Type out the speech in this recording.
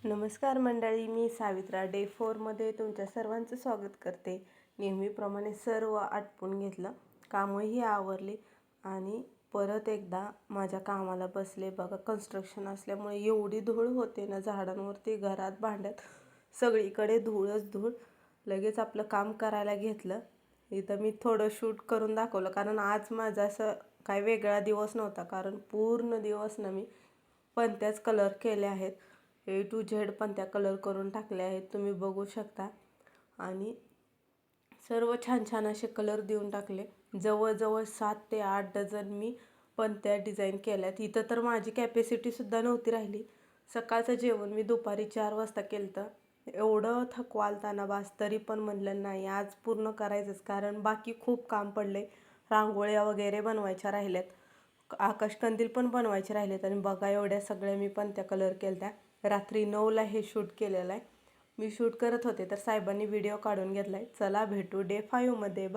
नमस्कार मंडळी, मी सावित्रा डे 4मध्ये तुमच्या सर्वांचं स्वागत करते. नेहमीप्रमाणे सर्व आटपून घेतलं, कामंही आवरली आणि परत एकदा माझ्या कामाला बसले. बघा, कन्स्ट्रक्शन असल्यामुळे एवढी धूळ होते ना झाडांवरती, घरात, भांड्यात, सगळीकडे धूळच धूळ. लगेच आपलं काम करायला घेतलं. इथं मी थोडं शूट करून दाखवलं, कारण आज माझा असं काय वेगळा दिवस नव्हता. कारण पूर्ण दिवस ना मी पणत्याच कलर केले आहेत. A to Z पणत्या कलर करून टाकले आहेत, तुम्ही बघू शकता. आणि सर्व छान छान असे कलर देऊन टाकले. जवळजवळ 7 ते 8 डझन मी पणत्या डिझाईन केल्यात. इथं तर माझी कॅपॅसिटीसुद्धा नव्हती राहिली. सकाळचं जेवण मी दुपारी 4 वाजता केलं होतं. एवढं थकवा आलता ना बास, तरी पण म्हणलं नाही, आज पूर्ण करायचंच. कारण बाकी खूप काम पडले. रांगोळ्या वगैरे बनवायच्या राहिल्यात, आकाशकंदील पण बनवायचे राहिलेत. आणि बघा, एवढ्या सगळ्या मी पणत्या कलर केल्या. रात्री 9ला हे शूट केलेलं आहे. मी शूट करत होते तर साहेबांनी व्हिडिओ काढून घेतला आहे. चला भेटू डे 5मध्ये.